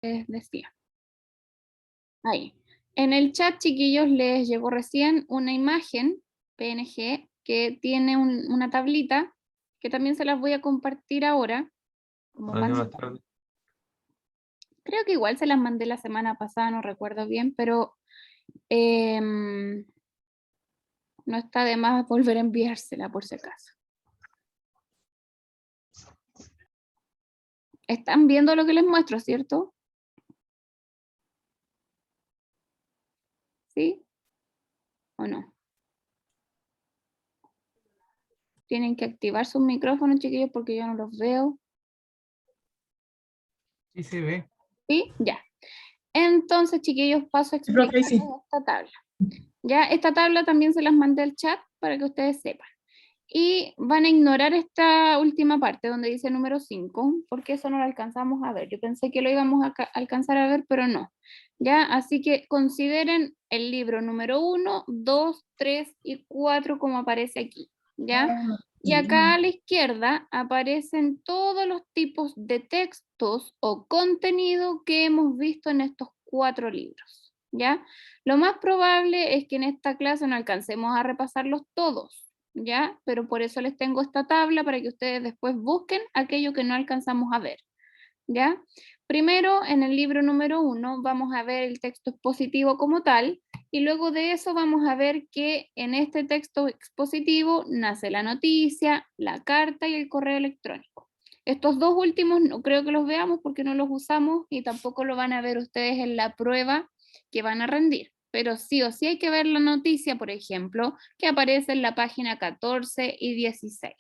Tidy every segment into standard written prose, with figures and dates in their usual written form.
les decía. Ahí. En el chat, chiquillos, les llegó recién una imagen PNG que tiene una tablita que también se las voy a compartir ahora. Como Buenas tardes. creo que igual se las mandé la semana pasada, no recuerdo bien, pero no está de más volver a enviársela por si acaso. Están viendo lo que les muestro, ¿cierto? ¿Sí? ¿O no? Tienen que activar sus micrófonos, chiquillos, porque yo no los veo. Sí se ve. ¿Sí? Ya. Entonces, chiquillos, paso a explicarles esta tabla. Ya, esta tabla también se las mandé al chat para que ustedes sepan. Y van a ignorar esta última parte donde dice número 5, porque eso no lo alcanzamos a ver. Yo pensé que lo íbamos a alcanzar a ver, pero no. ¿Ya? Así que consideren el libro número 1, 2, 3 y 4 como aparece aquí. ¿Ya? Y acá a la izquierda aparecen todos los tipos de textos o contenido que hemos visto en estos 4 libros. ¿Ya? Lo más probable es que en esta clase no alcancemos a repasarlos todos. ¿Ya? Pero por eso les tengo esta tabla para que ustedes después busquen aquello que no alcanzamos a ver, ¿ya? Primero, en el libro número 1, vamos a ver el texto expositivo como tal, y luego de eso vamos a ver que en este texto expositivo nace la noticia, la carta y el correo electrónico. Estos dos últimos no creo que los veamos porque no los usamos y tampoco lo van a ver ustedes en la prueba que van a rendir. Pero sí o sí hay que ver la noticia, por ejemplo, que aparece en la página 14 y 16.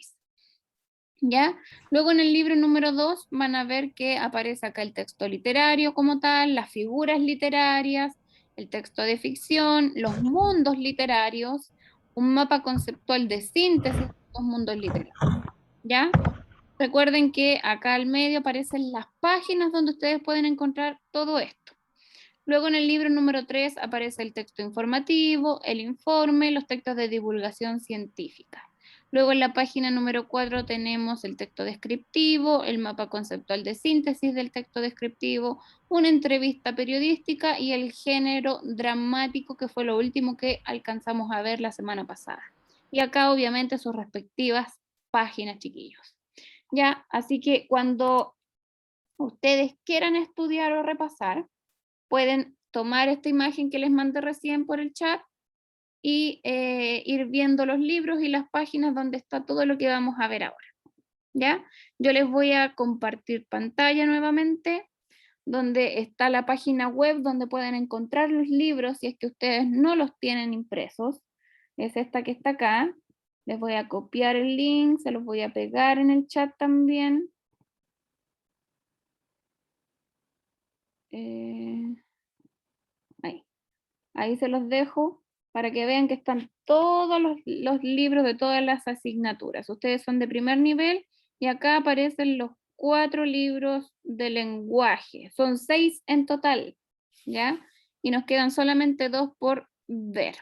¿Ya? Luego en el libro número 2 van a ver que aparece acá el texto literario como tal, las figuras literarias, el texto de ficción, los mundos literarios, un mapa conceptual de síntesis de estos mundos literarios. ¿Ya? Recuerden que acá al medio aparecen las páginas donde ustedes pueden encontrar todo esto. Luego en el libro número 3 aparece el texto informativo, el informe, los textos de divulgación científica. Luego en la página número 4 tenemos el texto descriptivo, el mapa conceptual de síntesis del texto descriptivo, una entrevista periodística y el género dramático, que fue lo último que alcanzamos a ver la semana pasada. Y acá obviamente sus respectivas páginas, chiquillos. Ya, así que cuando ustedes quieran estudiar o repasar, pueden tomar esta imagen que les mandé recién por el chat y ir viendo los libros y las páginas donde está todo lo que vamos a ver ahora. ¿Ya? Yo les voy a compartir pantalla nuevamente, donde está la página web donde pueden encontrar los libros si es que ustedes no los tienen impresos. Es esta que está acá. Les voy a copiar el link, se los voy a pegar en el chat también. Ahí se los dejo para que vean que están todos los libros de todas las asignaturas. Ustedes son de primer nivel y acá aparecen los 4 libros de lenguaje. Son 6 en total, ¿ya? Y nos quedan solamente 2 por ver.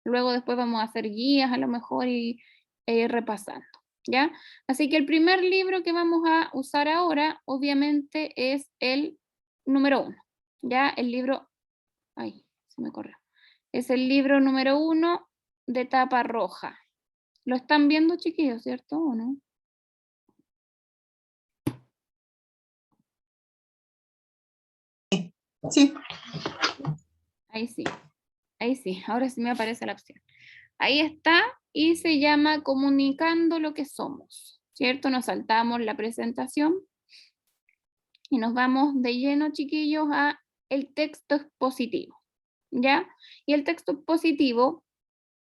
Luego después vamos a hacer guías a lo mejor e ir repasando, ¿ya? Así que el primer libro que vamos a usar ahora, obviamente, es el número 1, ¿ya? El libro... Ay, se me corrió. Es el libro número 1 de tapa roja. ¿Lo están viendo, chiquillos, cierto o no? Sí. Ahí sí. Ahí sí. Ahora sí me aparece la opción. Ahí está y se llama Comunicando lo que somos. ¿Cierto? Nos saltamos la presentación y nos vamos de lleno, chiquillos, a el texto expositivo. ¿Ya? Y el texto expositivo,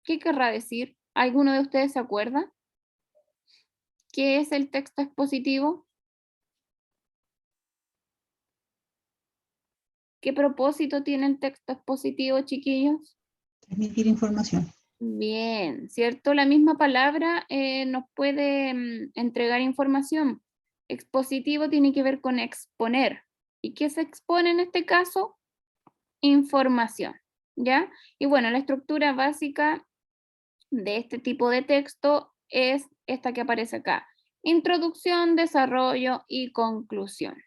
¿qué querrá decir? ¿Alguno de ustedes se acuerda? ¿Qué es el texto expositivo? ¿Qué propósito tiene el texto expositivo, chiquillos? Transmitir información. Bien, ¿cierto? La misma palabra nos puede entregar información. Expositivo tiene que ver con exponer. ¿Y qué se expone en este caso? Información, ¿ya? Y bueno, la estructura básica de este tipo de texto es esta que aparece acá. Introducción, desarrollo y conclusión,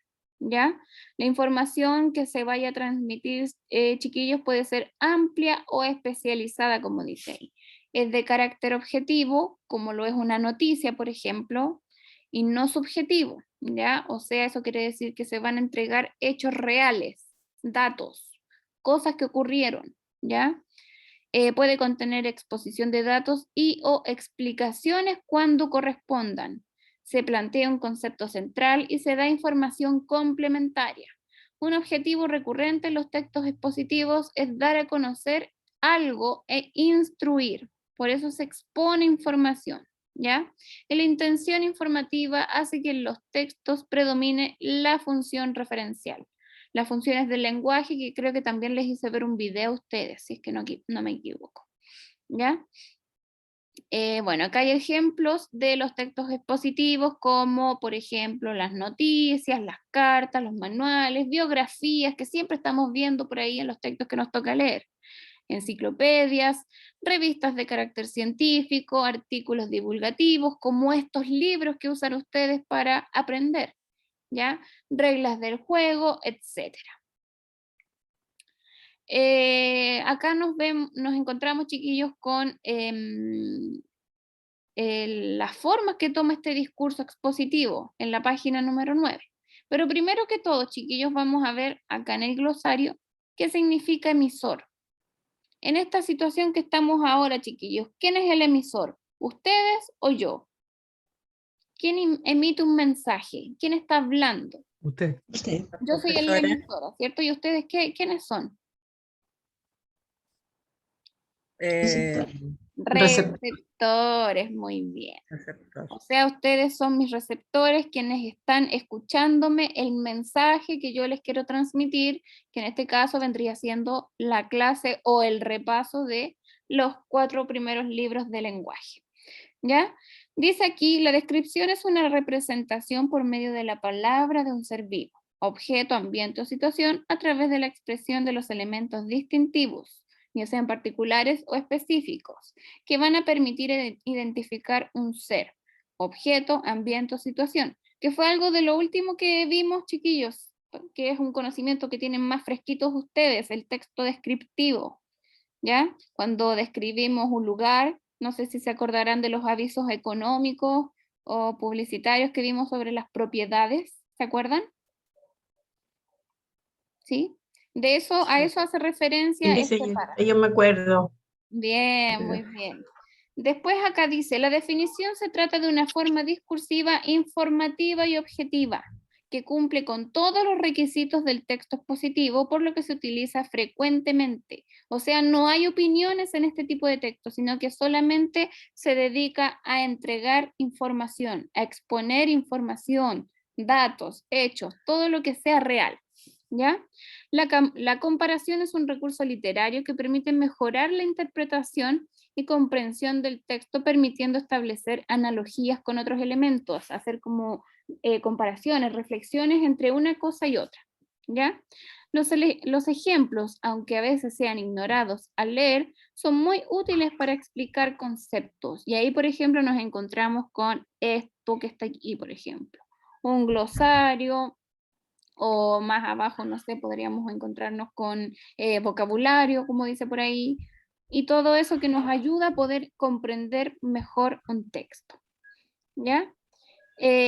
¿ya? La información que se vaya a transmitir, chiquillos, puede ser amplia o especializada, como dice ahí. Es de carácter objetivo, como lo es una noticia, por ejemplo, y no subjetivo, ¿ya? O sea, eso quiere decir que se van a entregar hechos reales, datos, cosas que ocurrieron, ¿ya? Puede contener exposición de datos y o explicaciones cuando correspondan. Se plantea un concepto central y se da información complementaria. Un objetivo recurrente en los textos expositivos es dar a conocer algo e instruir. Por eso se expone información, ¿ya? La intención informativa hace que en los textos predomine la función referencial. Las funciones del lenguaje, que creo que también les hice ver un video a ustedes, si es que no me equivoco, ¿ya? Bueno, acá hay ejemplos de los textos expositivos, como por ejemplo las noticias, las cartas, los manuales, biografías, que siempre estamos viendo por ahí en los textos que nos toca leer, enciclopedias, revistas de carácter científico, artículos divulgativos, como estos libros que usan ustedes para aprender, ¿ya? Reglas del juego, etcétera. Acá nos encontramos, chiquillos, con las formas que toma este discurso expositivo en la página número 9. Pero primero que todo, chiquillos, vamos a ver acá en el glosario qué significa emisor. En esta situación que estamos ahora, chiquillos, ¿quién es el emisor? ¿Ustedes o yo? ¿Quién emite un mensaje? ¿Quién está hablando? Usted. Usted. Yo soy la emisora, ¿cierto? ¿Y ustedes quiénes son? Receptor. Receptores, muy bien. Receptor. O sea, ustedes son mis receptores, quienes están escuchándome el mensaje que yo les quiero transmitir, que en este caso vendría siendo la clase o el repaso de los 4 primeros libros de lenguaje. ¿Ya? Dice aquí, la descripción es una representación por medio de la palabra de un ser vivo, objeto, ambiente o situación, a través de la expresión de los elementos distintivos, ya sean particulares o específicos, que van a permitir identificar un ser, objeto, ambiente o situación, que fue algo de lo último que vimos, chiquillos, que es un conocimiento que tienen más fresquitos ustedes, el texto descriptivo, ¿ya? Cuando describimos un lugar, no sé si se acordarán de los avisos económicos o publicitarios que vimos sobre las propiedades, ¿se acuerdan? ¿Sí? De eso, a eso hace referencia este párrafo. Yo me acuerdo. Bien, muy bien. Después acá dice, la definición se trata de una forma discursiva, informativa y objetiva, que cumple con todos los requisitos del texto expositivo, por lo que se utiliza frecuentemente. O sea, no hay opiniones en este tipo de texto, sino que solamente se dedica a entregar información, a exponer información, datos, hechos, todo lo que sea real. ¿Ya? La comparación es un recurso literario que permite mejorar la interpretación y comprensión del texto, permitiendo establecer analogías con otros elementos, hacer como comparaciones, reflexiones entre una cosa y otra, ¿ya? Los ejemplos, aunque a veces sean ignorados al leer, son muy útiles para explicar conceptos. Y ahí, por ejemplo, nos encontramos con esto que está aquí, por ejemplo. Un glosario, o más abajo, no sé, podríamos encontrarnos con vocabulario, como dice por ahí, y todo eso que nos ayuda a poder comprender mejor un texto, ¿ya?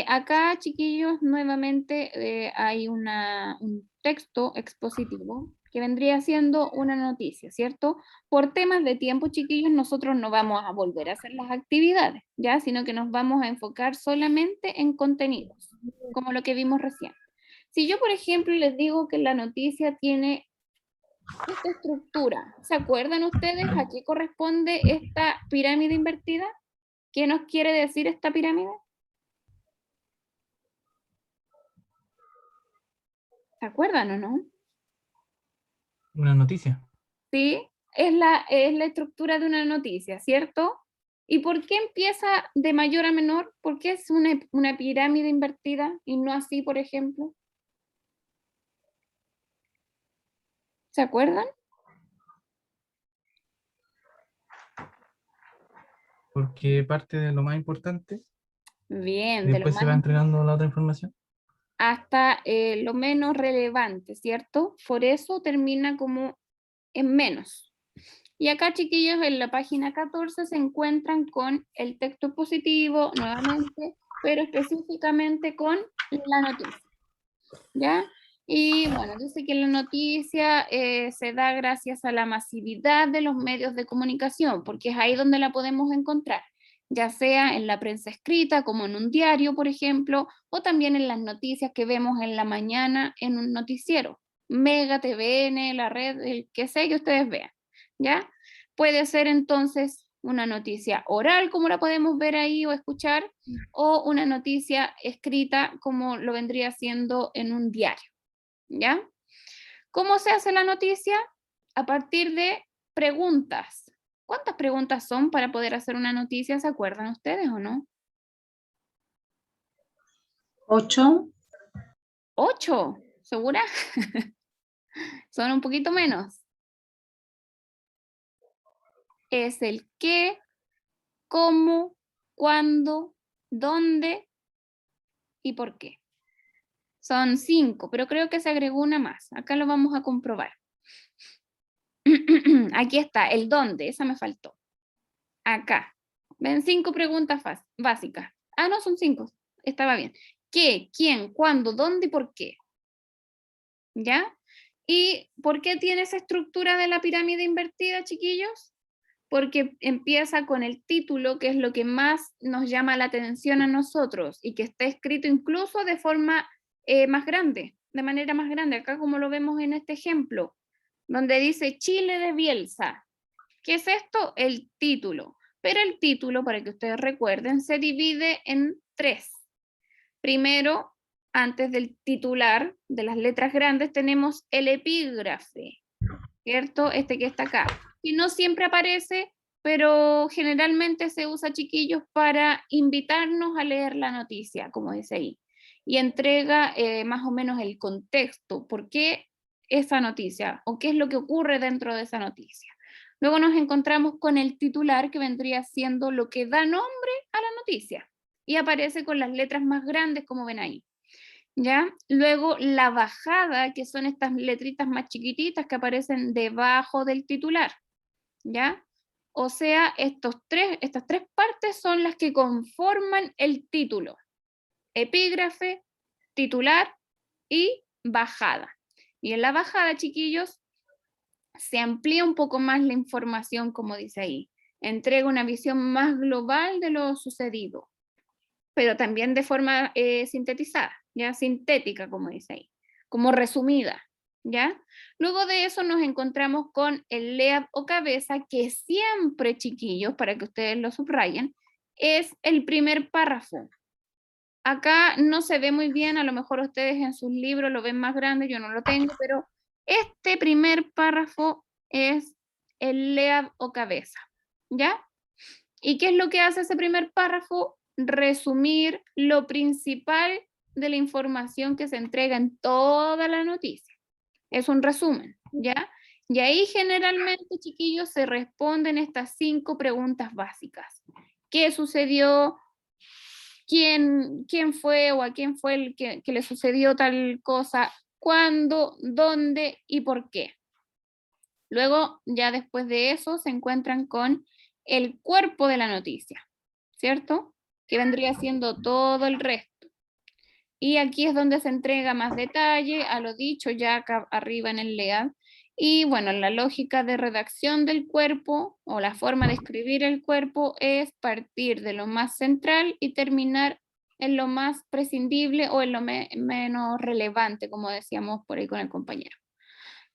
Acá, chiquillos, nuevamente hay un texto expositivo que vendría siendo una noticia, ¿cierto? Por temas de tiempo, chiquillos, nosotros no vamos a volver a hacer las actividades, ¿ya? Sino que nos vamos a enfocar solamente en contenidos, como lo que vimos recién. Si yo, por ejemplo, les digo que la noticia tiene esta estructura, ¿se acuerdan ustedes a qué corresponde esta pirámide invertida? ¿Qué nos quiere decir esta pirámide? ¿Se acuerdan o no? Una noticia. Sí, es la estructura de una noticia, ¿cierto? ¿Y por qué empieza de mayor a menor? ¿Por qué es una pirámide invertida y no así, por ejemplo? ¿Se acuerdan? Porque parte de lo más importante, Bien, de lo después se más va entregando la otra información. hasta lo menos relevante, ¿cierto? Por eso termina como en menos. Y acá, chiquillos, en la página 14 se encuentran con el texto positivo, nuevamente, pero específicamente con la noticia, ¿ya? Y bueno, dice que la noticia se da gracias a la masividad de los medios de comunicación, porque es ahí donde la podemos encontrar, ya sea en la prensa escrita, como en un diario, por ejemplo, o también en las noticias que vemos en la mañana en un noticiero, Mega, TVN, la red, el que sea que ustedes vean, ¿ya? Puede ser entonces una noticia oral, como la podemos ver ahí o escuchar, o una noticia escrita, como lo vendría siendo en un diario, ¿ya? ¿Cómo se hace la noticia? A partir de preguntas. ¿Cuántas preguntas son para poder hacer una noticia? ¿Se acuerdan ustedes o no? 8. 8, ¿segura? Son un poquito menos. Es el qué, cómo, cuándo, dónde y por qué. Son 5, pero creo que se agregó una más. Acá lo vamos a comprobar. Aquí está, el dónde, esa me faltó. Acá. Ven, 5 preguntas básicas. Ah, no, son 5. Estaba bien. ¿Qué, quién, cuándo, dónde y por qué? ¿Ya? ¿Y por qué tiene esa estructura de la pirámide invertida, chiquillos? Porque empieza con el título, que es lo que más nos llama la atención a nosotros y que está escrito incluso de forma más grande, de manera más grande, acá como lo vemos en este ejemplo, donde dice Chile de Bielsa. ¿Qué es esto? El título. Pero el título, para que ustedes recuerden, se divide en 3. Primero, antes del titular, de las letras grandes, tenemos el epígrafe, ¿cierto? Este que está acá. Y no siempre aparece, pero generalmente se usa, chiquillos, para invitarnos a leer la noticia, como dice ahí. Y entrega más o menos el contexto, por qué esa noticia, o qué es lo que ocurre dentro de esa noticia. Luego nos encontramos con el titular, que vendría siendo lo que da nombre a la noticia. Y aparece con las letras más grandes, como ven ahí. ¿Ya? Luego la bajada, que son estas letritas más chiquititas que aparecen debajo del titular, ¿ya? O sea, estas 3 partes son las que conforman el título. Epígrafe, titular y bajada. Y en la bajada, chiquillos, se amplía un poco más la información, como dice ahí. Entrega una visión más global de lo sucedido, pero también de forma sintetizada, ya sintética, como dice ahí, como resumida, ¿ya? Luego de eso nos encontramos con el lead o cabeza, que siempre, chiquillos, para que ustedes lo subrayen, es el primer párrafo. Acá no se ve muy bien, a lo mejor ustedes en sus libros lo ven más grande, yo no lo tengo, pero este primer párrafo es el lead o cabeza, ¿ya? ¿Y qué es lo que hace ese primer párrafo? Resumir lo principal de la información que se entrega en toda la noticia. Es un resumen, ¿ya? Y ahí generalmente, chiquillos, se responden estas 5 preguntas básicas. ¿Qué sucedió? ¿Quién fue o a quién fue el que le sucedió tal cosa? ¿Cuándo? ¿Dónde? ¿Y por qué? Luego, ya después de eso, se encuentran con el cuerpo de la noticia, ¿cierto? Que vendría siendo todo el resto. Y aquí es donde se entrega más detalle a lo dicho ya acá arriba en el LEAD. Y bueno, la lógica de redacción del cuerpo o la forma de escribir el cuerpo es partir de lo más central y terminar en lo más prescindible o en lo menos relevante, como decíamos por ahí con el compañero.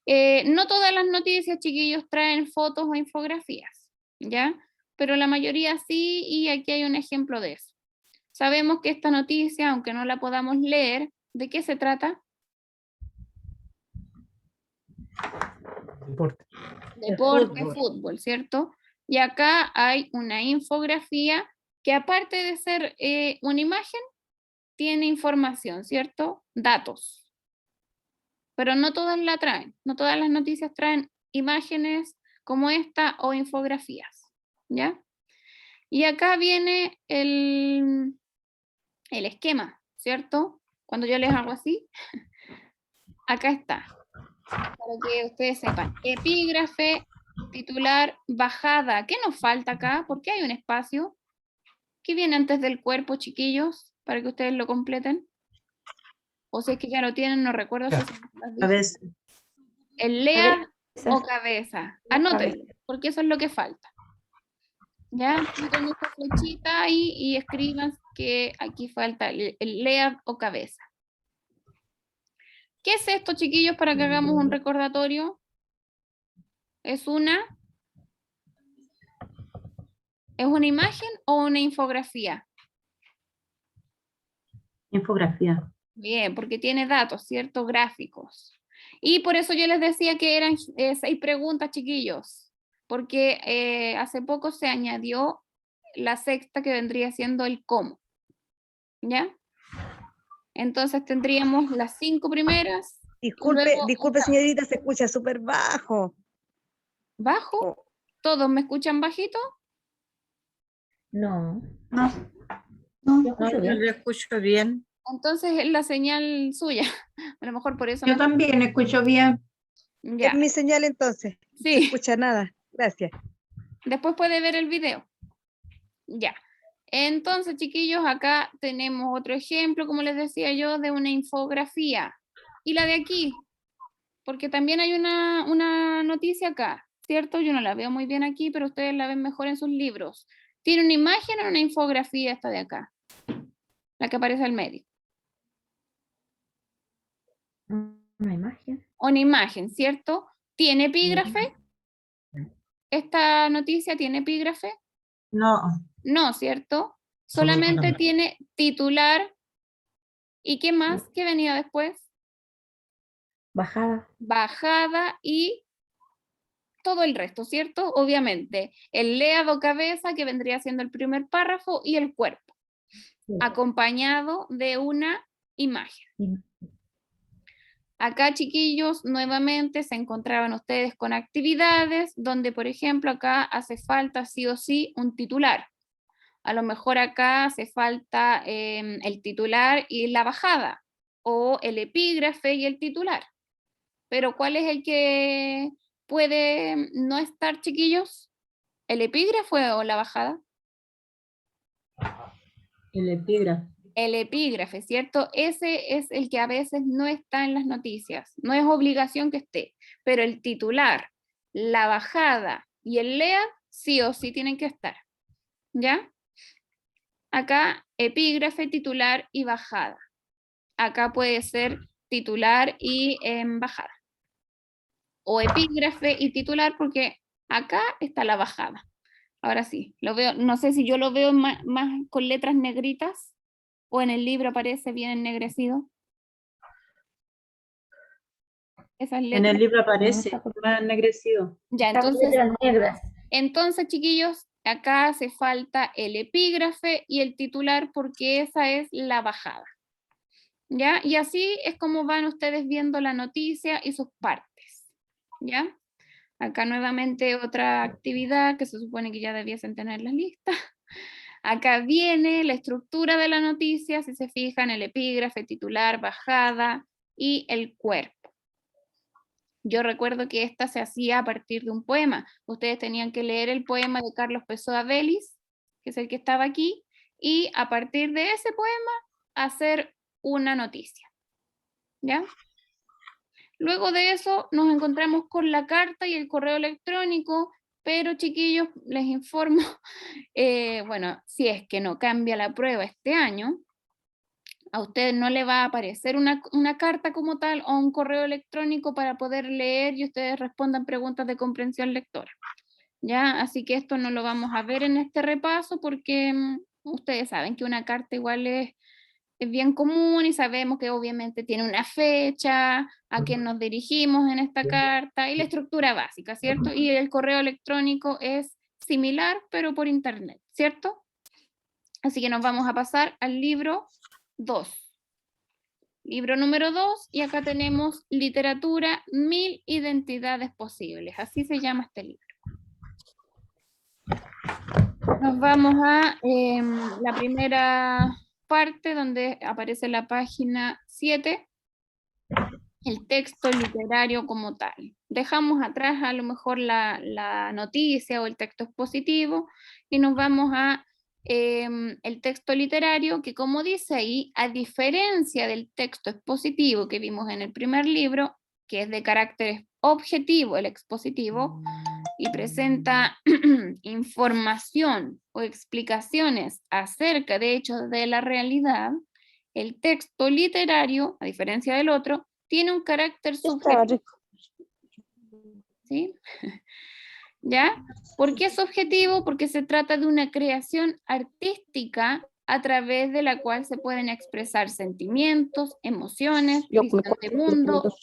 No todas las noticias, chiquillos, traen fotos o infografías, ¿ya? Pero la mayoría sí, y aquí hay un ejemplo de eso. Sabemos que esta noticia, aunque no la podamos leer, ¿de qué se trata? Deporte. Deporte, fútbol, ¿cierto? Y acá hay una infografía que, aparte de ser una imagen, tiene información, ¿cierto? Datos. Pero no todas la traen, no todas las noticias traen imágenes como esta o infografías, ¿ya? Y acá viene el esquema, ¿cierto? Cuando yo les hago así, acá está, para que ustedes sepan. Epígrafe, titular, bajada. ¿Qué nos falta acá? ¿Por qué hay un espacio? ¿Qué viene antes del cuerpo, chiquillos? Para que ustedes lo completen. O si es que ya lo tienen, no recuerdo si A veces. el lea o cabeza. Anótenlo, porque eso es lo que falta. Ya, con esta flechita ahí y escriban que aquí falta el lea o cabeza. ¿Qué es esto, chiquillos, para que hagamos un recordatorio? ¿Es una imagen o una infografía? Infografía. Bien, porque tiene datos, ¿cierto? Gráficos. Y por eso yo les decía que eran 6 preguntas, chiquillos, porque hace poco se añadió la sexta que vendría siendo el cómo. ¿Ya? Entonces tendríamos las 5 primeras. Disculpe, señorita, se escucha súper bajo. ¿Bajo? ¿Todos me escuchan bajito? No. No, Yo escucho yo bien. le escucho bien. Entonces es la señal suya. A lo mejor por eso Yo no. también escucho bien. Ya, Es mi señal entonces. No se sí. escucha nada. Gracias. Después puede ver el video. Ya. Entonces, chiquillos, acá tenemos otro ejemplo, como les decía yo, de una infografía. Y la de aquí, porque también hay una noticia acá, ¿cierto? Yo no la veo muy bien aquí, pero ustedes la ven mejor en sus libros. ¿Tiene una imagen o una infografía esta de acá? La que aparece al medio. Una imagen. Una imagen, ¿cierto? ¿Tiene epígrafe? ¿Esta noticia tiene epígrafe? No, No, ¿cierto? Solamente tiene titular. ¿Y qué más? ¿Qué venía después? Bajada. Bajada y todo el resto, ¿cierto? Obviamente, el leado cabeza, que vendría siendo el primer párrafo, y el cuerpo, acompañado de una imagen. Acá, chiquillos, nuevamente se encontraban ustedes con actividades donde, por ejemplo, acá hace falta sí o sí un titular. A lo mejor acá hace falta el titular y la bajada, o el epígrafe y el titular. Pero ¿cuál es el que puede no estar, chiquillos? ¿El epígrafe o la bajada? El epígrafe. El epígrafe, ¿cierto? Ese es el que a veces no está en las noticias. No es obligación que esté, pero el titular, la bajada y el lea sí o sí tienen que estar. ¿Ya? Acá epígrafe, titular y bajada. Acá puede ser titular y bajada. O epígrafe y titular, porque acá está la bajada. Ahora sí, lo veo, no sé si yo lo veo más con letras negritas o en el libro aparece bien ennegrecido. Esas letras. En el libro aparece más ennegrecido. Ya, entonces, chiquillos, acá hace falta el epígrafe y el titular porque esa es la bajada. ¿Ya? Y así es como van ustedes viendo la noticia y sus partes. ¿Ya? Acá nuevamente otra actividad que se supone que ya debiesen tener la lista. Acá viene la estructura de la noticia, si se fijan, el epígrafe, titular, bajada y el cuerpo. Yo recuerdo que esta se hacía a partir de un poema. Ustedes tenían que leer el poema de Carlos Pessoa Vélez, que es el que estaba aquí, y a partir de ese poema hacer una noticia. ¿Ya? Luego de eso nos encontramos con la carta y el correo electrónico, pero chiquillos, les informo, bueno, si es que no cambia la prueba este año, a ustedes no le va a aparecer una carta como tal o un correo electrónico para poder leer y ustedes respondan preguntas de comprensión lectora. ¿Ya? Así que esto no lo vamos a ver en este repaso porque ustedes saben que una carta igual es bien común y sabemos que obviamente tiene una fecha, a quién nos dirigimos en esta carta y la estructura básica, ¿cierto? Y el correo electrónico es similar, pero por internet, ¿cierto? Así que nos vamos a pasar al libro 2. Libro número 2, y acá tenemos literatura, 1000 identidades posibles. Así se llama este libro. Nos vamos a la primera parte donde aparece la página 7, el texto literario como tal. Dejamos atrás a lo mejor la noticia o el texto expositivo y nos vamos a el texto literario, que como dice ahí, a diferencia del texto expositivo que vimos en el primer libro, que es de carácter objetivo, el expositivo, y presenta información o explicaciones acerca de hechos de la realidad, el texto literario, a diferencia del otro, tiene un carácter subjetivo. ¿Sí? ¿Ya? ¿Por qué es subjetivo? Porque se trata de una creación artística a través de la cual se pueden expresar sentimientos, emociones, visión de mundo,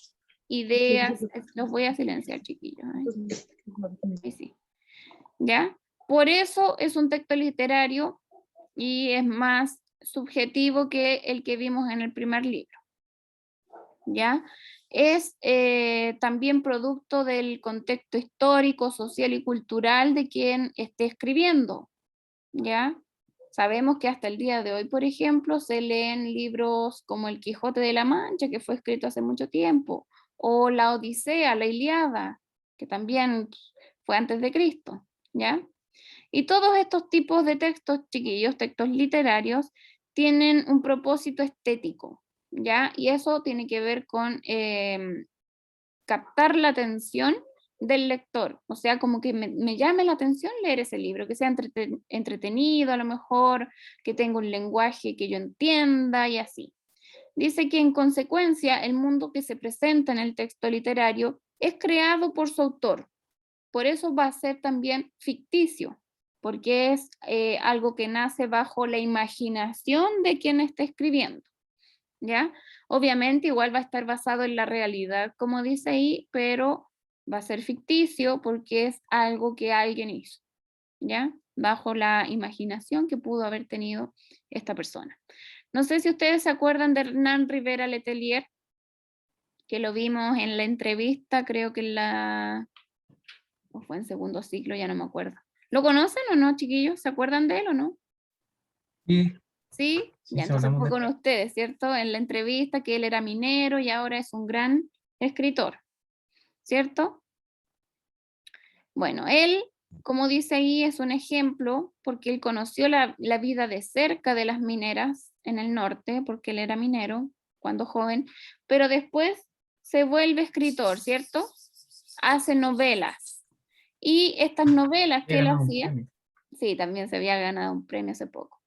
ideas. Los voy a silenciar, chiquillos. Ahí sí. ¿Ya? Por eso es un texto literario y es más subjetivo que el que vimos en el primer libro. ¿Ya? Es también producto del contexto histórico, social y cultural de quien esté escribiendo, ¿ya? Sabemos que hasta el día de hoy, por ejemplo, se leen libros como El Quijote de la Mancha, que fue escrito hace mucho tiempo, o la Odisea, la Ilíada, que también fue antes de Cristo, ¿ya? Y todos estos tipos de textos, chiquillos, textos literarios, tienen un propósito estético, ¿ya? Y eso tiene que ver con captar la atención del lector, o sea, como que me llame la atención leer ese libro, que sea entretenido a lo mejor, que tenga un lenguaje que yo entienda y así. Dice que en consecuencia el mundo que se presenta en el texto literario es creado por su autor, por eso va a ser también ficticio, porque es algo que nace bajo la imaginación de quien está escribiendo, ¿ya? Obviamente igual va a estar basado en la realidad, como dice ahí, pero va a ser ficticio porque es algo que alguien hizo, ¿ya? Bajo la imaginación que pudo haber tenido esta persona. No sé si ustedes se acuerdan de Hernán Rivera Letelier, que lo vimos en la entrevista, creo que en la... o fue en segundo ciclo, ya no me acuerdo. ¿Lo conocen o no, chiquillos? ¿Se acuerdan de él o no? Sí, ¿Sí? Ya, entonces fue con ustedes, ¿cierto? En la entrevista que él era minero y ahora es un gran escritor, ¿cierto? Bueno, él, como dice ahí, es un ejemplo porque él conoció la vida de cerca de las mineras en el norte, porque él era minero cuando joven, pero después se vuelve escritor, ¿cierto? Hace novelas. Y estas novelas que él hacía, sí, también se había ganado un premio hace poco.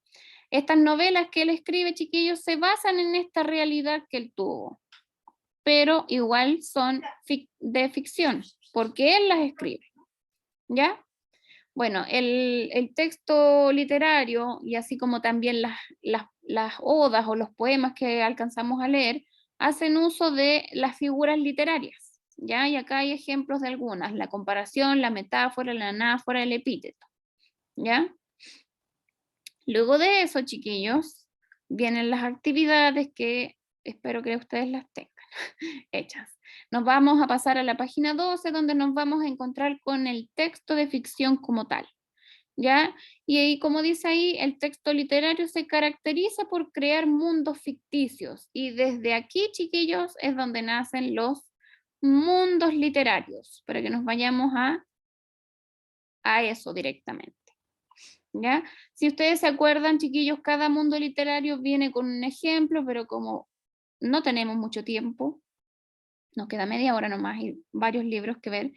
Estas novelas que él escribe, chiquillos, se basan en esta realidad que él tuvo, pero igual son de ficción, porque él las escribe, ¿ya? Bueno, el texto literario, y así como también las odas o los poemas que alcanzamos a leer, hacen uso de las figuras literarias, ¿ya? Y acá hay ejemplos de algunas, la comparación, la metáfora, la anáfora, el epíteto, ¿ya? Luego de eso, chiquillos, vienen las actividades que espero que ustedes las tengan hechas. Nos vamos a pasar a la página 12, donde nos vamos a encontrar con el texto de ficción como tal, ¿ya? Y ahí, como dice ahí, el texto literario se caracteriza por crear mundos ficticios, y desde aquí, chiquillos, es donde nacen los mundos literarios, para que nos vayamos a eso directamente. ¿Ya? Si ustedes se acuerdan, chiquillos, cada mundo literario viene con un ejemplo, pero como no tenemos mucho tiempo, nos queda media hora nomás y varios libros que ver,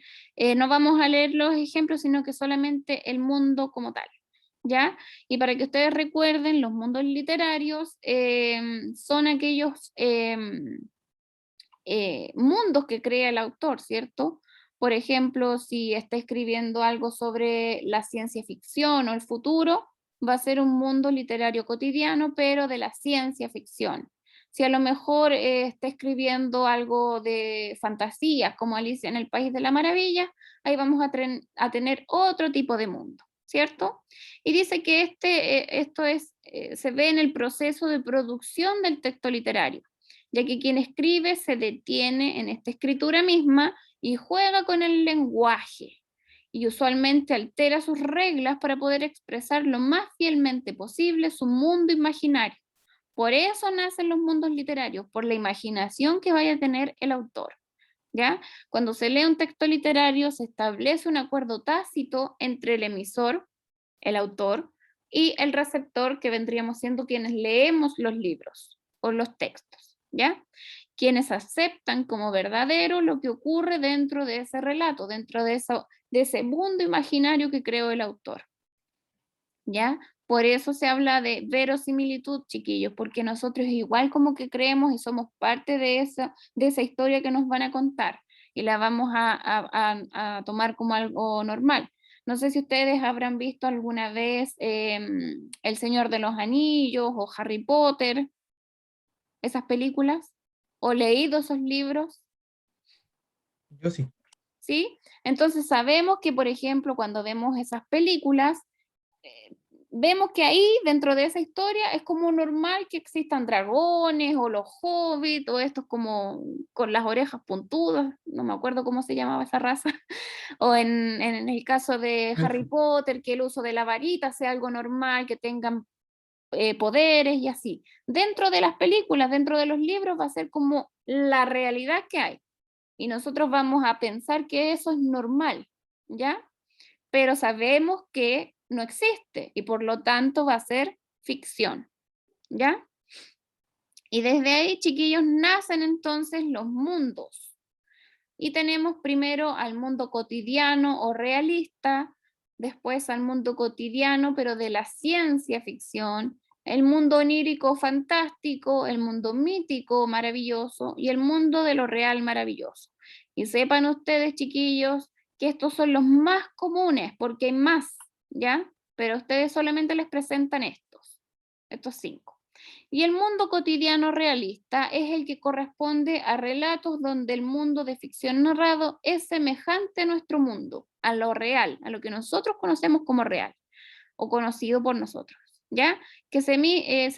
no vamos a leer los ejemplos, sino que solamente el mundo como tal, ¿ya? Y para que ustedes recuerden, los mundos literarios son aquellos mundos que crea el autor, ¿cierto? Por ejemplo, si está escribiendo algo sobre la ciencia ficción o el futuro, va a ser un mundo literario cotidiano, pero de la ciencia ficción. Si a lo mejor está escribiendo algo de fantasía, como Alicia en el País de la Maravilla, ahí vamos a tener otro tipo de mundo, ¿cierto? Y dice que esto se ve en el proceso de producción del texto literario, ya que quien escribe se detiene en esta escritura misma y juega con el lenguaje, y usualmente altera sus reglas para poder expresar lo más fielmente posible su mundo imaginario, Por eso nacen los mundos literarios, por la imaginación que vaya a tener el autor. ¿Ya? Cuando se lee un texto literario se establece un acuerdo tácito entre el emisor, el autor, y el receptor, que vendríamos siendo quienes leemos los libros o los textos, ¿ya? Quienes aceptan como verdadero lo que ocurre dentro de ese relato, dentro de ese mundo imaginario que creó el autor, ¿ya? Por eso se habla de verosimilitud, chiquillos, porque nosotros igual como que creemos y somos parte de esa historia que nos van a contar y la vamos a tomar como algo normal. No sé si ustedes habrán visto alguna vez El Señor de los Anillos o Harry Potter, esas películas, o leído esos libros, Yo sí. ¿sí? Entonces sabemos que, por ejemplo, cuando vemos esas películas, vemos que ahí, dentro de esa historia, es como normal que existan dragones, o los hobbits, o estos como con las orejas puntudas, no me acuerdo cómo se llamaba esa raza, o en el caso de Harry Potter, que el uso de la varita sea algo normal, que tengan poderes y así. Dentro de las películas, dentro de los libros, va a ser como la realidad que hay, y nosotros vamos a pensar que eso es normal, ¿ya? Pero sabemos que no existe y por lo tanto va a ser ficción, ¿ya? Y desde ahí, chiquillos, nacen entonces los mundos. Y tenemos primero al mundo cotidiano o realista, después al mundo cotidiano, pero de la ciencia ficción, el mundo onírico fantástico, el mundo mítico maravilloso y el mundo de lo real maravilloso. Y sepan ustedes, chiquillos, que estos son los más comunes, porque hay más, ¿ya? Pero ustedes solamente les presentan estos 5. Y el mundo cotidiano realista es el que corresponde a relatos donde el mundo de ficción narrado es semejante a nuestro mundo, a lo real, a lo que nosotros conocemos como real, o conocido por nosotros, ¿ya? Que se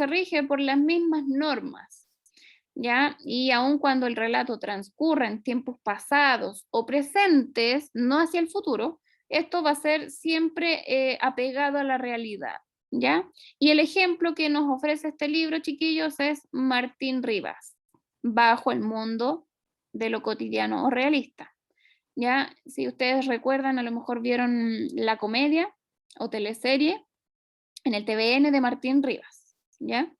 rige por las mismas normas, ¿ya? Y aun cuando el relato transcurra en tiempos pasados o presentes, no hacia el futuro, esto va a ser siempre apegado a la realidad, ¿ya? Y el ejemplo que nos ofrece este libro, chiquillos, es Martín Rivas, Bajo el mundo de lo cotidiano o realista, ¿ya? Si ustedes recuerdan, a lo mejor vieron la comedia o teleserie en el TVN de Martín Rivas, ¿ya?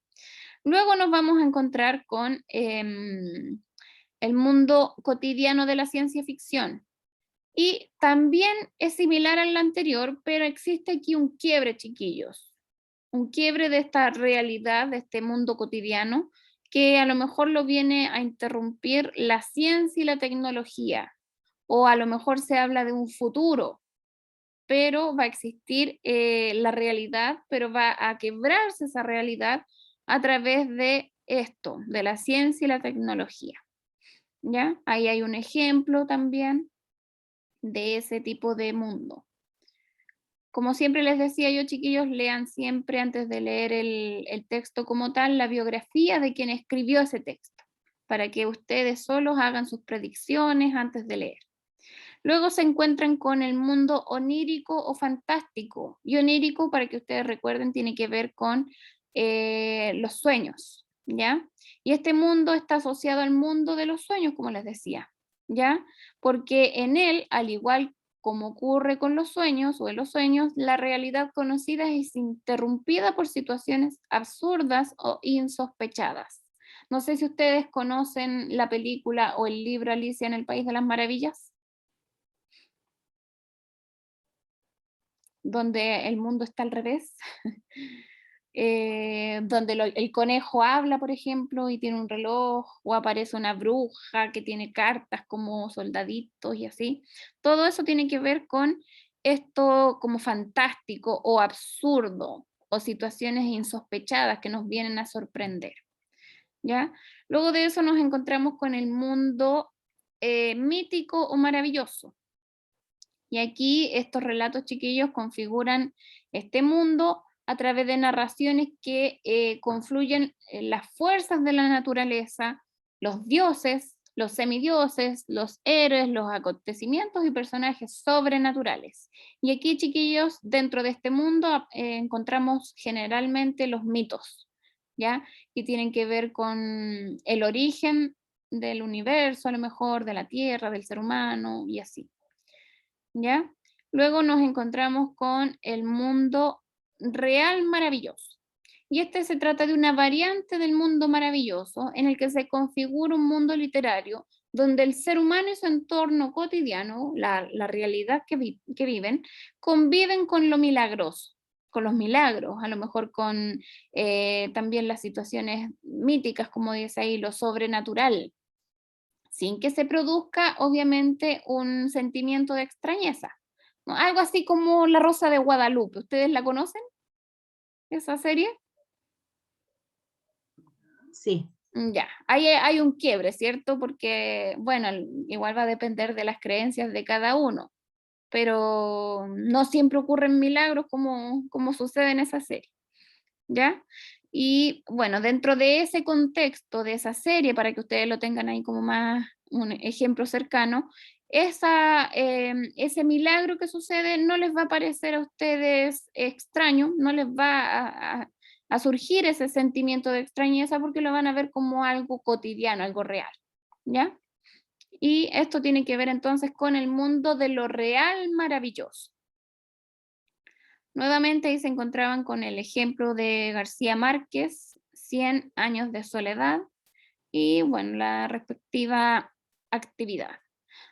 Luego nos vamos a encontrar con el mundo cotidiano de la ciencia ficción. Y también es similar al anterior, pero existe aquí un quiebre, chiquillos. Un quiebre de esta realidad, de este mundo cotidiano, que a lo mejor lo viene a interrumpir la ciencia y la tecnología. O a lo mejor se habla de un futuro, pero va a existir la realidad, pero va a quebrarse esa realidad a través de esto, de la ciencia y la tecnología, ¿ya? Ahí hay un ejemplo también de ese tipo de mundo. Como siempre les decía yo, chiquillos, lean siempre antes de leer el texto como tal, la biografía de quien escribió ese texto, para que ustedes solos hagan sus predicciones antes de leer. Luego se encuentran con el mundo onírico o fantástico. Y onírico, para que ustedes recuerden, tiene que ver con los sueños, ¿ya? Y este mundo está asociado al mundo de los sueños, como les decía, ¿ya? Porque en él, al igual como ocurre con los sueños o en los sueños, la realidad conocida es interrumpida por situaciones absurdas o insospechadas. No sé si ustedes conocen la película o el libro Alicia en el País de las Maravillas, donde el mundo está al revés, donde el conejo habla, por ejemplo, y tiene un reloj, o aparece una bruja que tiene cartas como soldaditos y así. Todo eso tiene que ver con esto como fantástico o absurdo, o situaciones insospechadas que nos vienen a sorprender, ¿ya? Luego de eso nos encontramos con el mundo mítico o maravilloso. Y aquí estos relatos, chiquillos, configuran este mundo a través de narraciones que confluyen las fuerzas de la naturaleza, los dioses, los semidioses, los héroes, los acontecimientos y personajes sobrenaturales. Y aquí, chiquillos, dentro de este mundo encontramos generalmente los mitos, ¿ya? Que tienen que ver con el origen del universo, a lo mejor, de la Tierra, del ser humano, y así, ¿ya? Luego nos encontramos con el mundo real maravilloso. Y este se trata de una variante del mundo maravilloso en el que se configura un mundo literario donde el ser humano y su entorno cotidiano, la realidad que viven, conviven con lo milagroso, con los milagros, a lo mejor con también las situaciones míticas, como dice ahí, lo sobrenatural, sin que se produzca obviamente un sentimiento de extrañeza, ¿no? Algo así como La Rosa de Guadalupe. ¿Ustedes la conocen? ¿Esa serie? Sí. Ya, ahí hay un quiebre, ¿cierto? Porque, bueno, igual va a depender de las creencias de cada uno, pero no siempre ocurren milagros como sucede en esa serie, ¿ya? Y bueno, dentro de ese contexto de esa serie, para que ustedes lo tengan ahí como más un ejemplo cercano, ese milagro que sucede no les va a parecer a ustedes extraño, no les va a surgir ese sentimiento de extrañeza porque lo van a ver como algo cotidiano, algo real, ¿ya? Y esto tiene que ver entonces con el mundo de lo real maravilloso. Nuevamente ahí se encontraban con el ejemplo de García Márquez, 100 años de soledad, y bueno, la respectiva actividad.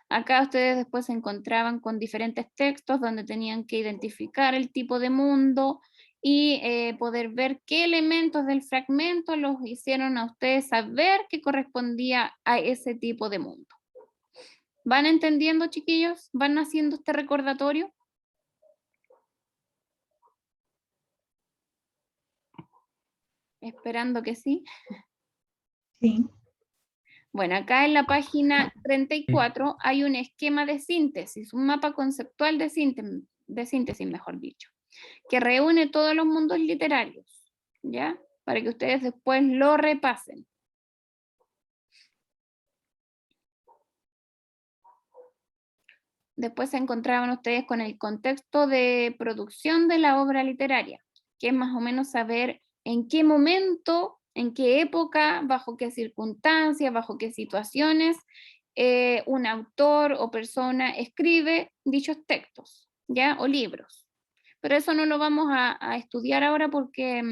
Acá ustedes después se encontraban con diferentes textos donde tenían que identificar el tipo de mundo y poder ver qué elementos del fragmento los hicieron a ustedes saber que correspondía a ese tipo de mundo. ¿Van entendiendo, chiquillos? ¿Van haciendo este recordatorio? Esperando que sí. Sí. Bueno, acá en la página 34 hay un esquema de síntesis, un mapa conceptual de síntesis, mejor dicho, que reúne todos los mundos literarios, ¿ya? Para que ustedes después lo repasen. Después se encontraban ustedes con el contexto de producción de la obra literaria, que es más o menos saber en qué momento, en qué época, bajo qué circunstancias, bajo qué situaciones, un autor o persona escribe dichos textos, ¿ya? O libros. Pero eso no lo vamos a estudiar ahora porque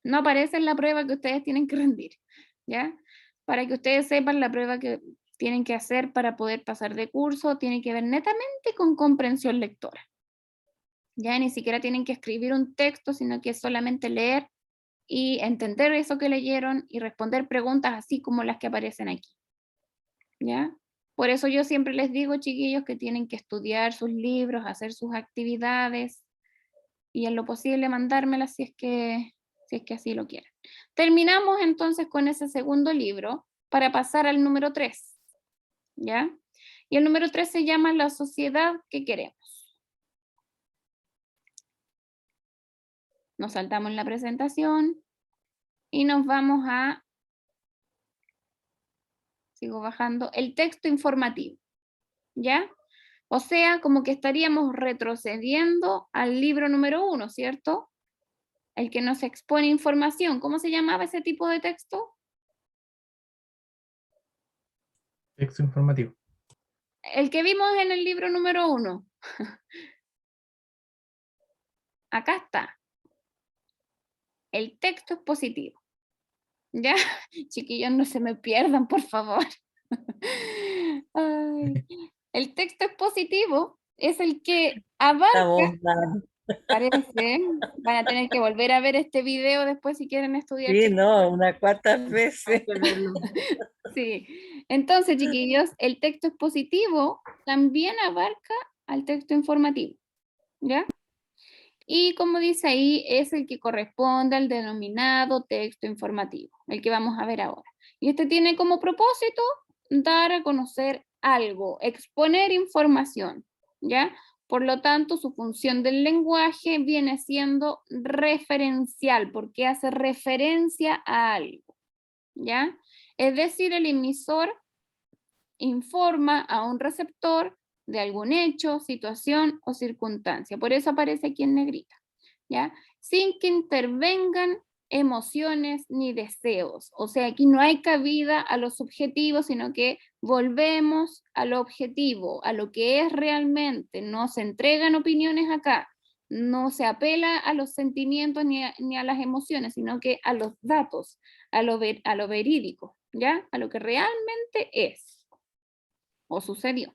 no aparece en la prueba que ustedes tienen que rendir, ¿ya? Para que ustedes sepan, la prueba que tienen que hacer para poder pasar de curso tiene que ver netamente con comprensión lectora. Ya ni siquiera tienen que escribir un texto, sino que solamente leer y entender eso que leyeron y responder preguntas así como las que aparecen aquí. ¿Ya? Por eso yo siempre les digo, chiquillos, que tienen que estudiar sus libros, hacer sus actividades y en lo posible mandármelas si es que así lo quieren. Terminamos entonces con ese segundo libro para pasar al número 3. ¿Ya? Y el número 3 se llama La sociedad que queremos. Nos saltamos la presentación y nos vamos a, sigo bajando, el texto informativo, ¿ya? O sea, como que estaríamos retrocediendo al libro número 1, ¿cierto? El que nos expone información. ¿Cómo se llamaba ese tipo de texto? Texto informativo. El que vimos en el libro número 1. Acá está. El texto expositivo. ¿Ya? Chiquillos, no se me pierdan, por favor. Ay. El texto expositivo es el que abarca, parece, van a tener que volver a ver este video después si quieren estudiar. Sí, no, unas cuantas veces. Sí, entonces, chiquillos, el texto expositivo también abarca al texto informativo, ¿ya? Y como dice ahí, es el que corresponde al denominado texto informativo, el que vamos a ver ahora. Y este tiene como propósito dar a conocer algo, exponer información, ¿ya? Por lo tanto, su función del lenguaje viene siendo referencial, porque hace referencia a algo, ¿ya? Es decir, el emisor informa a un receptor de algún hecho, situación o circunstancia. Por eso aparece aquí en negrita, ¿ya? Sin que intervengan emociones ni deseos. O sea, aquí no hay cabida a los subjetivos, sino que volvemos a lo objetivo, a lo que es realmente. No se entregan opiniones acá, no se apela a los sentimientos ni a las emociones, sino que a los datos, a lo verídico, ¿ya? A lo que realmente es o sucedió.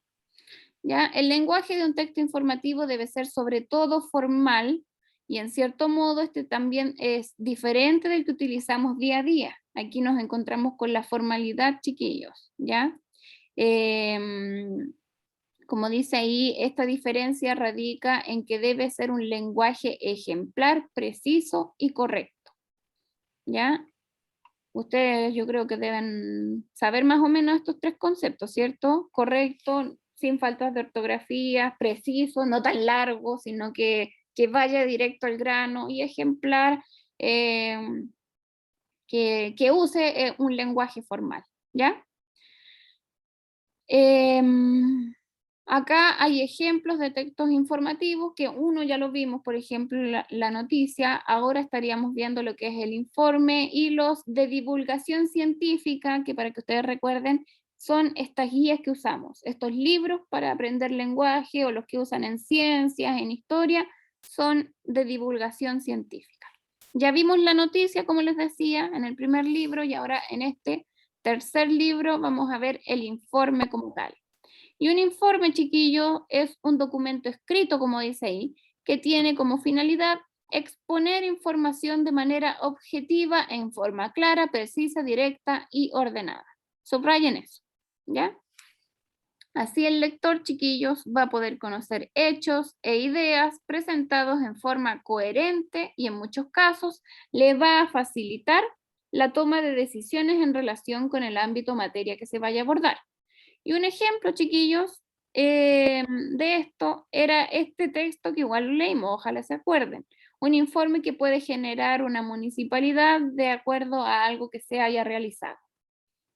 ¿Ya? El lenguaje de un texto informativo debe ser sobre todo formal, y en cierto modo este también es diferente del que utilizamos día a día. Aquí nos encontramos con la formalidad, chiquillos, ¿ya? Como dice ahí, esta diferencia radica en que debe ser un lenguaje ejemplar, preciso y correcto, ¿ya? Ustedes yo creo que deben saber más o menos estos tres conceptos, ¿cierto? Correcto, sin faltas de ortografía, preciso, no tan largo, sino que vaya directo al grano, y ejemplar, que use un lenguaje formal, ¿ya? Acá hay ejemplos de textos informativos, que uno ya lo vimos, por ejemplo, la noticia. Ahora estaríamos viendo lo que es el informe, y los de divulgación científica, que para que ustedes recuerden, son estas guías que usamos, estos libros para aprender lenguaje, o los que usan en ciencias, en historia, son de divulgación científica. Ya vimos la noticia, como les decía, en el primer libro, y ahora en este tercer libro vamos a ver el informe como tal. Y un informe, chiquillo, es un documento escrito, como dice ahí, que tiene como finalidad exponer información de manera objetiva, en forma clara, precisa, directa y ordenada. Subrayen eso, ¿ya? Así el lector, chiquillos, va a poder conocer hechos e ideas presentados en forma coherente, y en muchos casos le va a facilitar la toma de decisiones en relación con el ámbito o materia que se vaya a abordar. Y un ejemplo, chiquillos, de esto era este texto que igual lo leímos, ojalá se acuerden. Un informe que puede generar una municipalidad de acuerdo a algo que se haya realizado.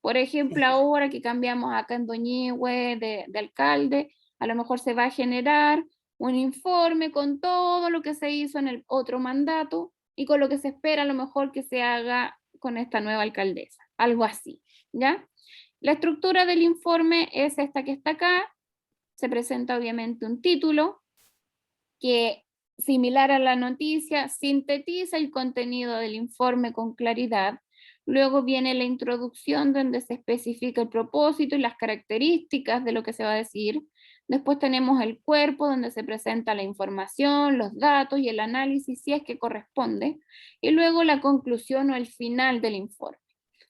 Por ejemplo, ahora que cambiamos acá en Doñihue de alcalde, a lo mejor se va a generar un informe con todo lo que se hizo en el otro mandato y con lo que se espera a lo mejor que se haga con esta nueva alcaldesa. Algo así, ¿ya? La estructura del informe es esta que está acá. Se presenta obviamente un título que, similar a la noticia, sintetiza el contenido del informe con claridad. Luego viene la introducción, donde se especifica el propósito y las características de lo que se va a decir. Después tenemos el cuerpo, donde se presenta la información, los datos y el análisis, si es que corresponde. Y luego la conclusión o el final del informe,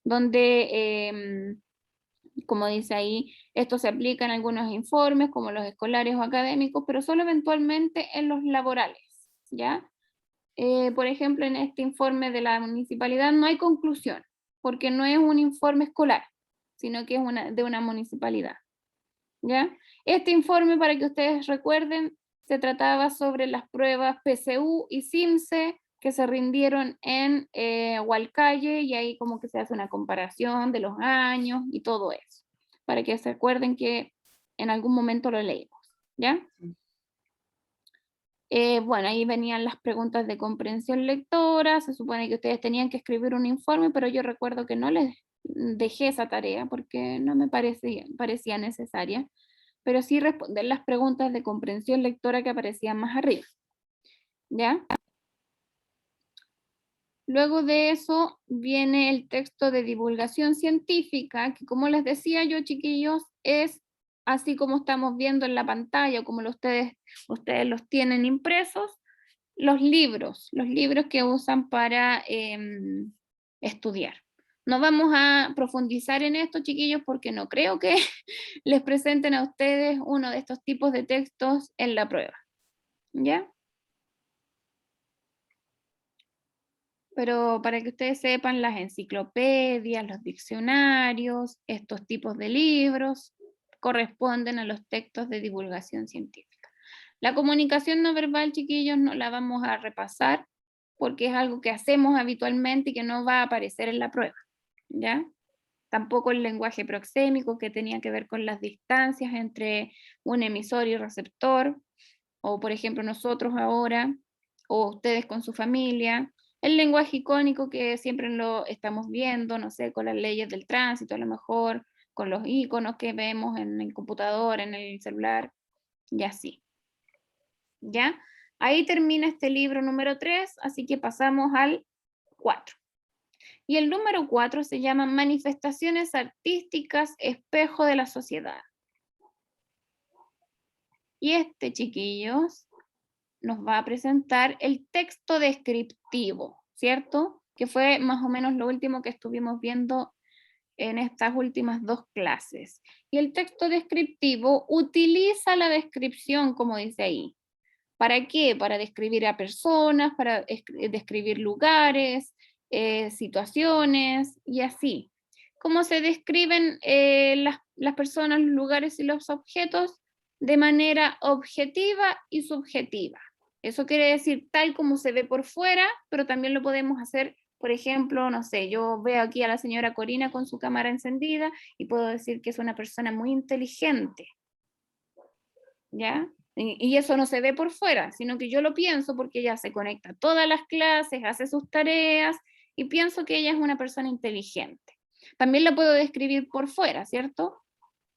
donde como dice ahí, esto se aplica en algunos informes, como los escolares o académicos, pero solo eventualmente en los laborales, ¿ya? Por ejemplo, en este informe de la municipalidad no hay conclusión, porque no es un informe escolar, sino que es de una municipalidad, ¿ya? Este informe, para que ustedes recuerden, se trataba sobre las pruebas PSU y CIMSE que se rindieron en Hualcalle, y ahí como que se hace una comparación de los años y todo eso, para que se acuerden que en algún momento lo leímos, ¿ya? Bueno, ahí venían las preguntas de comprensión lectora. Se supone que ustedes tenían que escribir un informe, pero yo recuerdo que no les dejé esa tarea porque no me parecía necesaria, pero sí responder las preguntas de comprensión lectora que aparecían más arriba, ¿ya? Luego de eso viene el texto de divulgación científica, que, como les decía yo, chiquillos, es así como estamos viendo en la pantalla, o como ustedes los tienen impresos, los libros que usan para estudiar. No vamos a profundizar en esto, chiquillos, porque no creo que les presenten a ustedes uno de estos tipos de textos en la prueba, ¿ya? Pero para que ustedes sepan, las enciclopedias, los diccionarios, estos tipos de libros corresponden a los textos de divulgación científica. La comunicación no verbal, chiquillos, no la vamos a repasar porque es algo que hacemos habitualmente y que no va a aparecer en la prueba, ¿ya? Tampoco el lenguaje proxémico, que tenía que ver con las distancias entre un emisor y receptor, o por ejemplo nosotros ahora, o ustedes con su familia. El lenguaje icónico que siempre lo estamos viendo, no sé, con las leyes del tránsito, a lo mejor, con los iconos que vemos en el computador, en el celular, y así. ¿Ya? Ahí termina este libro número 3, así que pasamos al 4. Y el número 4 se llama Manifestaciones Artísticas, Espejo de la Sociedad. Y este, chiquillos, nos va a presentar el texto descriptivo, ¿cierto? Que fue más o menos lo último que estuvimos viendo en estas últimas 2 clases. Y el texto descriptivo utiliza la descripción, como dice ahí. ¿Para qué? Para describir a personas, para describir lugares, situaciones y así. ¿Cómo se describen las personas, los lugares y los objetos? De manera objetiva y subjetiva. Eso quiere decir tal como se ve por fuera, pero también lo podemos hacer, por ejemplo, no sé, yo veo aquí a la señora Corina con su cámara encendida y puedo decir que es una persona muy inteligente. ¿Ya? Y eso no se ve por fuera, sino que yo lo pienso porque ella se conecta a todas las clases, hace sus tareas y pienso que ella es una persona inteligente. También la puedo describir por fuera, ¿cierto?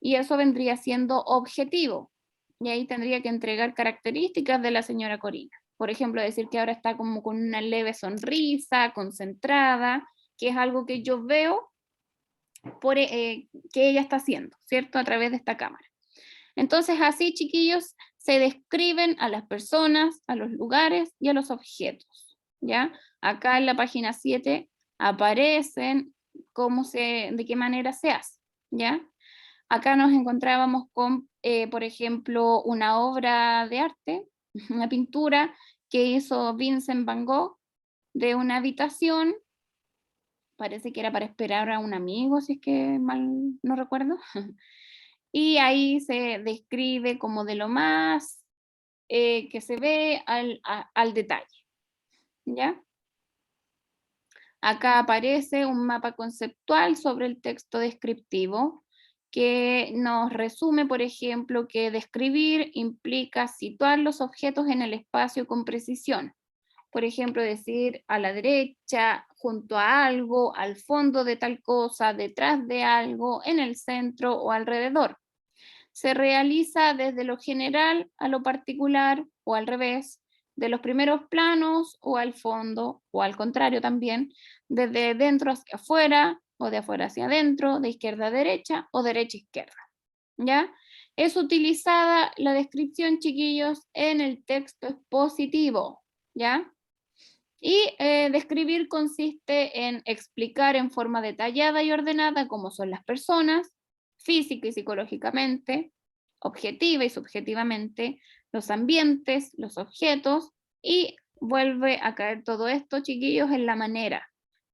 Y eso vendría siendo objetivo. Y ahí tendría que entregar características de la señora Corina. Por ejemplo, decir que ahora está como con una leve sonrisa, concentrada, que es algo que yo veo que ella está haciendo, ¿cierto? A través de esta cámara. Entonces, así, chiquillos, se describen a las personas, a los lugares y a los objetos, ¿ya? Acá en la página 7 aparecen de qué manera se hace, ¿ya? Acá nos encontrábamos con, por ejemplo, una obra de arte, una pintura que hizo Vincent Van Gogh de una habitación, parece que era para esperar a un amigo, si es que mal no recuerdo, y ahí se describe como de lo más que se ve al detalle, ¿ya? Acá aparece un mapa conceptual sobre el texto descriptivo que nos resume, por ejemplo, que describir implica situar los objetos en el espacio con precisión. Por ejemplo, decir a la derecha, junto a algo, al fondo de tal cosa, detrás de algo, en el centro o alrededor. Se realiza desde lo general a lo particular o al revés, de los primeros planos o al fondo, o al contrario también, desde dentro hacia afuera o de afuera hacia adentro, de izquierda a derecha o derecha a izquierda. ¿Ya? Es utilizada la descripción, chiquillos, en el texto expositivo, ¿ya? Y describir consiste en explicar en forma detallada y ordenada cómo son las personas, física y psicológicamente, objetiva y subjetivamente, los ambientes, los objetos, y vuelve a caer todo esto, chiquillos, en la manera,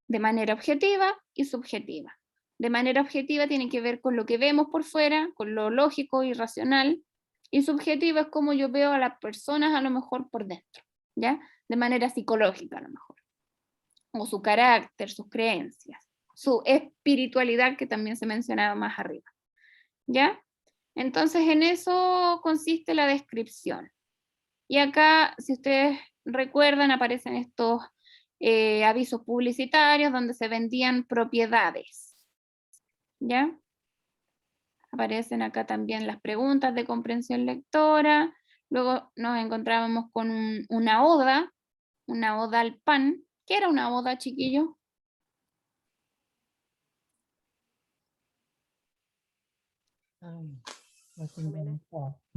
de manera objetiva y subjetiva. De manera objetiva tiene que ver con lo que vemos por fuera, con lo lógico y racional, y subjetiva es como yo veo a las personas a lo mejor por dentro, ¿ya? De manera psicológica a lo mejor, o su carácter, sus creencias, su espiritualidad que también se mencionaba más arriba, ¿ya? Entonces en eso consiste la descripción. Y acá, si ustedes recuerdan, aparecen estos avisos publicitarios donde se vendían propiedades, ¿ya? Aparecen acá también las preguntas de comprensión lectora. Luego nos encontrábamos con una oda al pan. ¿Qué era una oda, chiquillo? Un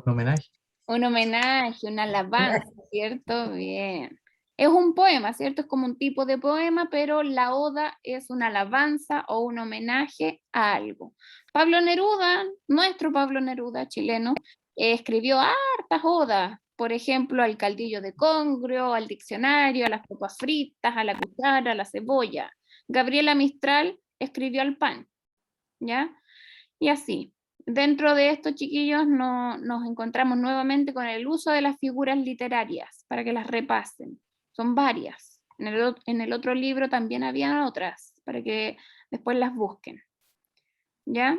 homenaje. Un homenaje, una alabanza, ¿cierto? Bien. Es un poema, ¿cierto? Es como un tipo de poema, pero la oda es una alabanza o un homenaje a algo. Pablo Neruda, nuestro Pablo Neruda, chileno, escribió hartas odas, por ejemplo, al caldillo de congrio, al diccionario, a las papas fritas, a la cuchara, a la cebolla. Gabriela Mistral escribió al pan, ¿ya? Y así. Dentro de estos, chiquillos, nos encontramos nuevamente con el uso de las figuras literarias para que las repasen. Son varias. En el otro libro también había otras para que después las busquen. ¿Ya?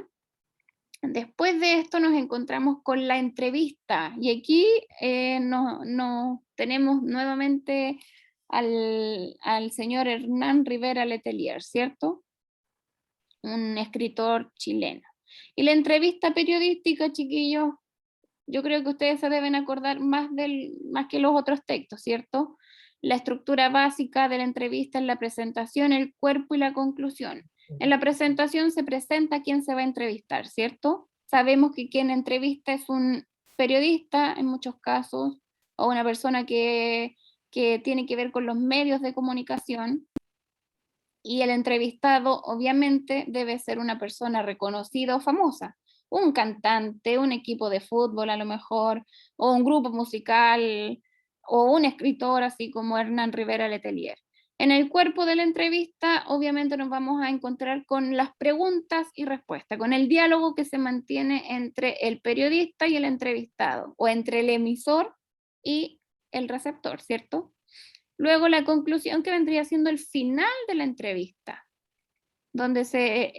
Después de esto nos encontramos con la entrevista y aquí tenemos nuevamente al señor Hernán Rivera Letelier, ¿cierto? Un escritor chileno. Y la entrevista periodística, chiquillos, yo creo que ustedes se deben acordar más que los otros textos, ¿cierto? La estructura básica de la entrevista es la presentación, el cuerpo y la conclusión. En la presentación se presenta a quién se va a entrevistar, ¿cierto? Sabemos que quien entrevista es un periodista en muchos casos, o una persona que tiene que ver con los medios de comunicación, y el entrevistado obviamente debe ser una persona reconocida o famosa, un cantante, un equipo de fútbol a lo mejor, o un grupo musical, o un escritor así como Hernán Rivera Letelier. En el cuerpo de la entrevista obviamente nos vamos a encontrar con las preguntas y respuestas, con el diálogo que se mantiene entre el periodista y el entrevistado, o entre el emisor y el receptor, ¿cierto? Luego la conclusión, que vendría siendo el final de la entrevista, donde se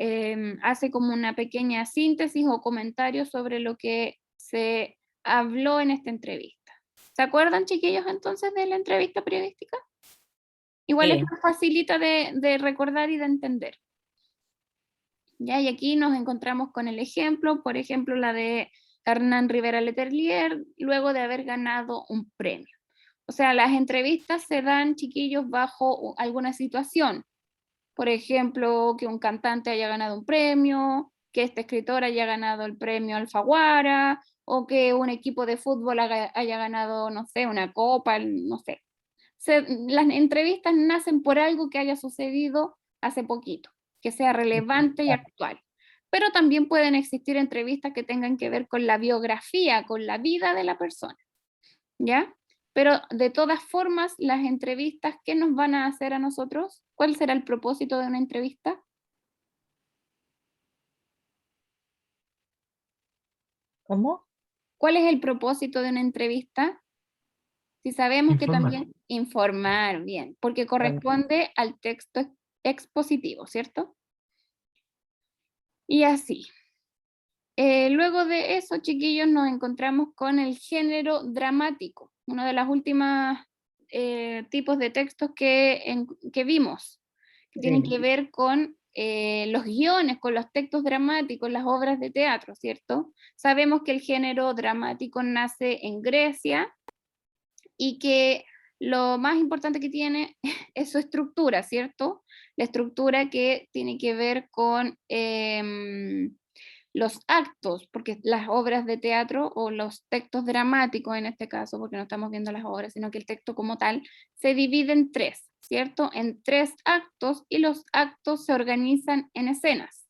hace como una pequeña síntesis o comentario sobre lo que se habló en esta entrevista. ¿Se acuerdan, chiquillos, entonces de la entrevista periodística? Igual Sí. es más facilita de recordar y de entender. ¿Ya? Y aquí nos encontramos con el ejemplo, por ejemplo, la de Hernán Rivera Letelier, luego de haber ganado un premio. O sea, las entrevistas se dan, chiquillos, bajo alguna situación. Por ejemplo, que un cantante haya ganado un premio, que este escritor haya ganado el premio Alfaguara, o que un equipo de fútbol haya ganado, no sé, una copa, no sé. Las entrevistas nacen por algo que haya sucedido hace poquito, que sea relevante y actual. Pero también pueden existir entrevistas que tengan que ver con la biografía, con la vida de la persona. ¿Ya? Pero de todas formas, las entrevistas, ¿qué nos van a hacer a nosotros? ¿Cuál será el propósito de una entrevista? ¿Cómo? ¿Cuál es el propósito de una entrevista? Si sabemos que también informar, bien, porque corresponde al texto expositivo, ¿cierto? Y así. Luego de eso, chiquillos, nos encontramos con el género dramático, uno de los últimos tipos de textos que vimos, que tienen que ver con los guiones, con los textos dramáticos, las obras de teatro, ¿cierto? Sabemos que el género dramático nace en Grecia y que lo más importante que tiene es su estructura, ¿cierto? La estructura que tiene que ver con los actos, porque las obras de teatro o los textos dramáticos en este caso, porque no estamos viendo las obras, sino que el texto como tal, se divide en tres, ¿cierto? En tres actos, y los actos se organizan en escenas.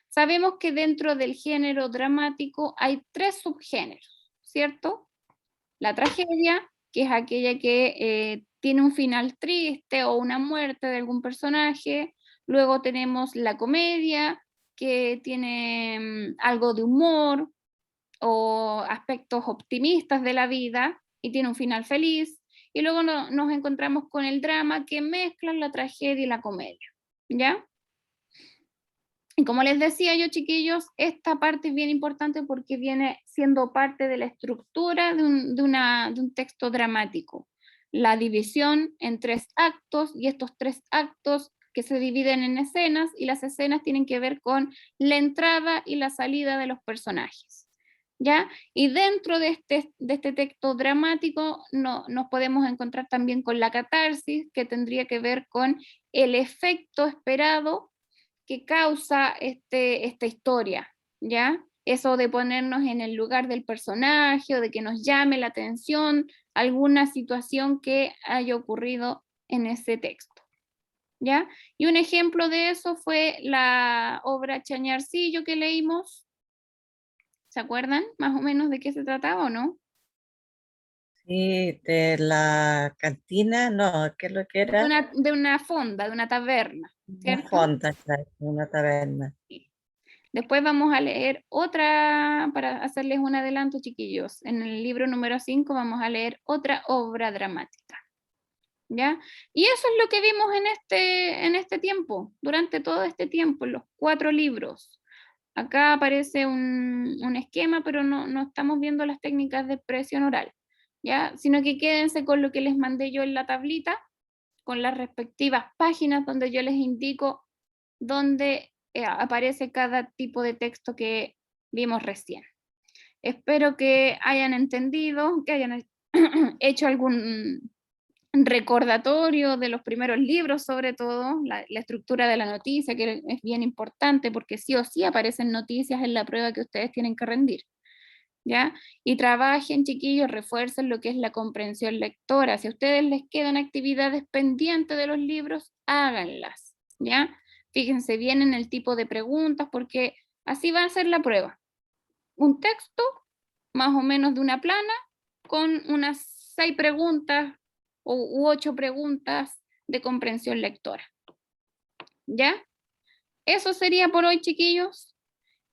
Sabemos que dentro del género dramático hay tres subgéneros, ¿cierto? La tragedia, que es aquella que tiene un final triste o una muerte de algún personaje. Luego tenemos la comedia, que tiene algo de humor o aspectos optimistas de la vida y tiene un final feliz. Y luego nos encontramos con el drama, que mezcla la tragedia y la comedia, ¿ya? Y como les decía yo, chiquillos, esta parte es bien importante porque viene siendo parte de la estructura de un texto dramático. La división en tres actos, y estos tres actos que se dividen en escenas, y las escenas tienen que ver con la entrada y la salida de los personajes, ¿ya? Y dentro de este texto dramático nos podemos encontrar también con la catarsis, que tendría que ver con el efecto esperado que causa esta historia, ¿ya? Eso de ponernos en el lugar del personaje, o de que nos llame la atención alguna situación que haya ocurrido en ese texto, ¿ya? Y un ejemplo de eso fue la obra Chañarcillo que leímos. ¿Se acuerdan más o menos de qué se trataba o no? Sí, de la cantina, no, ¿qué es lo que era? De una fonda, de una taberna, Una ¿cierto? fonda, claro, una taberna. Sí. Después vamos a leer otra, para hacerles un adelanto, chiquillos. En el libro número 5 vamos a leer otra obra dramática, ¿ya? Y eso es lo que vimos en este tiempo, durante todo este tiempo, en los 4 libros. Acá aparece un esquema, pero no estamos viendo las técnicas de expresión oral, ¿ya? Sino que quédense con lo que les mandé yo en la tablita, con las respectivas páginas donde yo les indico dónde aparece cada tipo de texto que vimos recién. Espero que hayan entendido, que hayan hecho algún recordatorio de los primeros libros, sobre todo, la estructura de la noticia, que es bien importante porque sí o sí aparecen noticias en la prueba que ustedes tienen que rendir. ¿Ya? Y trabajen, chiquillos, refuercen lo que es la comprensión lectora. Si a ustedes les quedan actividades pendientes de los libros, háganlas, ¿ya? Fíjense bien en el tipo de preguntas, porque así va a ser la prueba. Un texto, más o menos de una plana, con unas 6 preguntas u 8 preguntas de comprensión lectora. ¿Ya? Eso sería por hoy, chiquillos.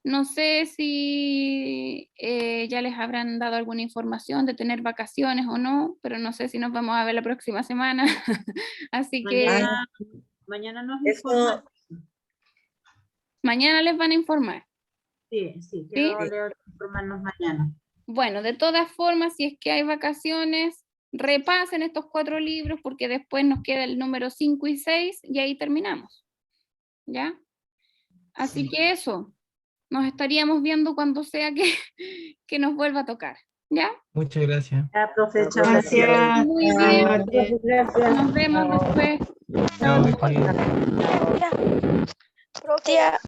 No sé si ya les habrán dado alguna información de tener vacaciones o no, pero no sé si nos vamos a ver la próxima semana. Así que Mañana nos Eso, informan. mañana les van a informar. Sí, sí, ¿Sí? quiero informarnos mañana. Bueno, de todas formas, si es que hay vacaciones, repasen estos 4 libros porque después nos queda el número 5 y 6 y ahí terminamos. ¿Ya? Así que eso. Nos estaríamos viendo cuando sea que nos vuelva a tocar. ¿Ya? Muchas gracias. Ya, profe, chao. Gracias. Muy bien. Gracias. Nos vemos después. Chao, que estés bien. Tía.